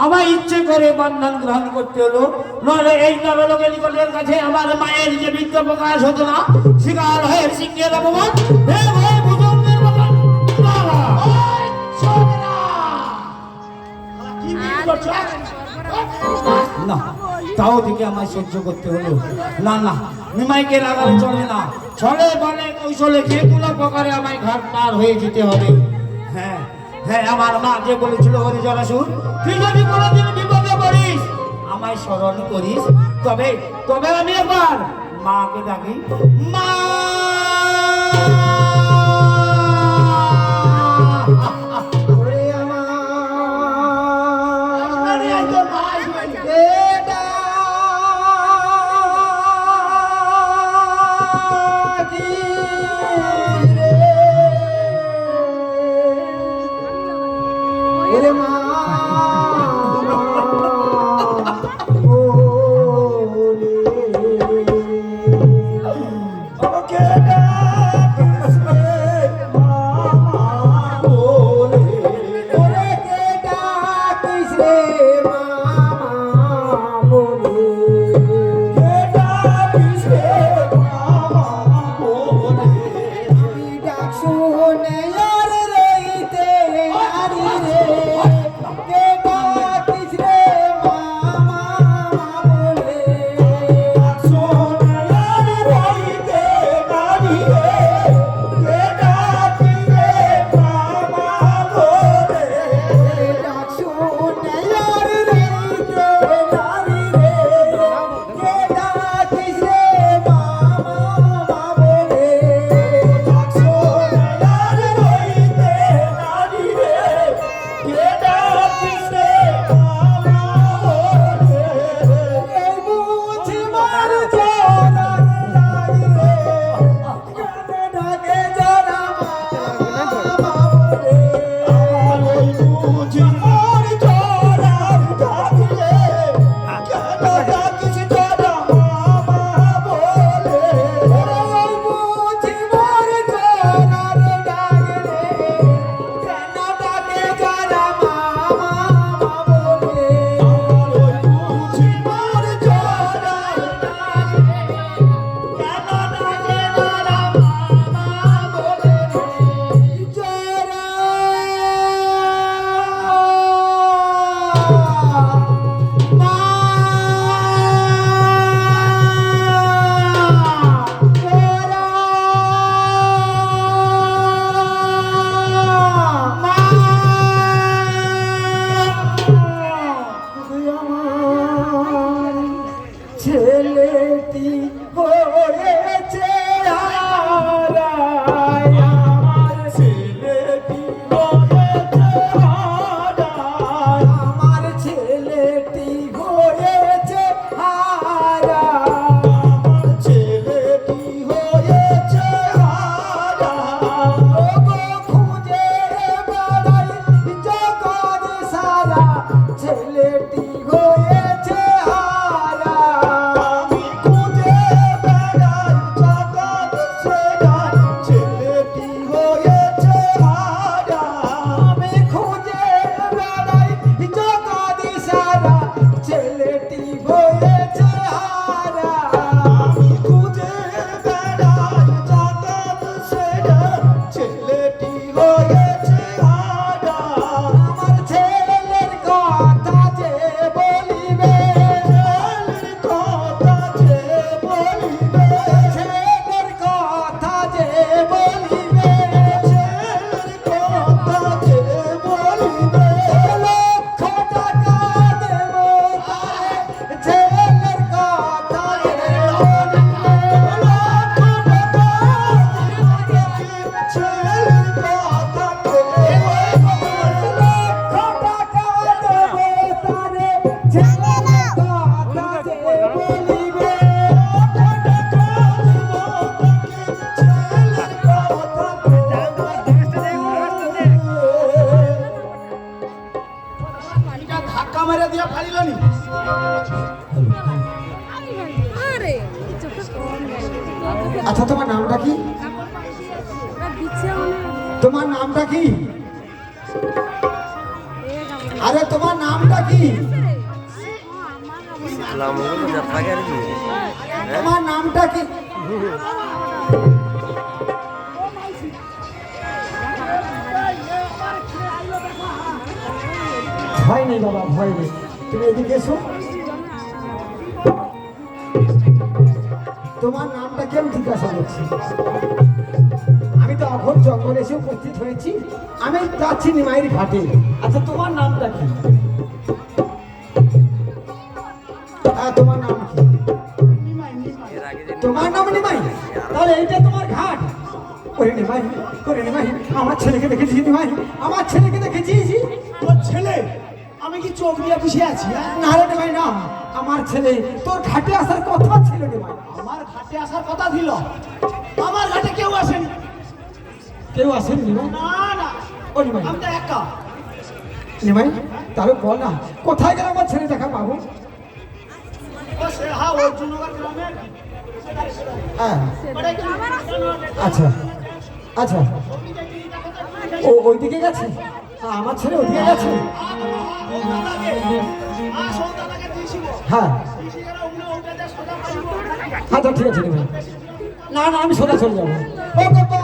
আমায় ইচ্ছে করে বন্ধন গ্রহণ করতে হলো, নইলে এই নরলোকের নিকটের কাছে আমার মায়ের যে বিদ্যা প্রকাশ হতো না, শিকার হয়ে সিংহের অপমান না, তাও থেকে আমায় সহ্য করতে হলো। না না, নিমাইকে লাগালে চলে না, ছলে বলে কৌশলে যে কোনো প্রকারে আমায় ঘাট পার হয়ে যেতে হবে। হ্যাঁ হ্যাঁ, আমার মা যে বলেছিল হরি জরাসুর, তুই যদি কোনোদিন বিপদে পড়িস আমায় স্মরণ করিস, তবে তবে আমি একবার মাকে ডাকি, মা। মেরে দিয়ে ফাড়িলনি। আচ্ছা তোমার নামটা কি? তোমার নামটা কি? আরে তোমার নামটা কি? তোমার নামটা কি? ভয় নেই বাবা, ভয় নেই, তুমি এদিকে এসো। তোমার নামটা কেউ জিজ্ঞাসা করছি? আমি তো এখন জঙ্গলে এসে উপস্থিত হয়েছি, আমি যাচ্ছি নিমাইয়ের ঘাটে। আচ্ছা তোমার নামটা কি? হ্যাঁ তোমার নাম কি? তোমার নাম নিমাই? তাহলে এইটা তোমার ঘাট? ওরে নিমাই, ওরে নিমাই, আমার ছেলেকে দেখেছি নিমাই, আমার ছেলেকে দেখেছিস? তোর ছেলে? আমি কি চোখ দিয়ে বসে আছি? না রে নিমাই না, আমার ছেলে তোর ঘাটে আসার কথা ছিল নিমাই। আমার ঘাটে আসার কথা ছিল? আমার ঘাটে কেউ আসেনি। কেউ আসেনি নিমাই? না না, ও নিমাই, আমি তো একা। নিমাই তাহলে বল না কোথায় গেল আমার ছেলে দেখা পাবো? ও সে হ্যাঁ অর্জুন গ্রামের। হ্যাঁ আচ্ছা আচ্ছা, ও ওইদিকে গেছে? আমার ছেলে ওইদিকে গেছে? হ্যাঁ আচ্ছা ঠিক আছে নিমাই। না না আমি সোজা চলে যাবো। ও গোপাল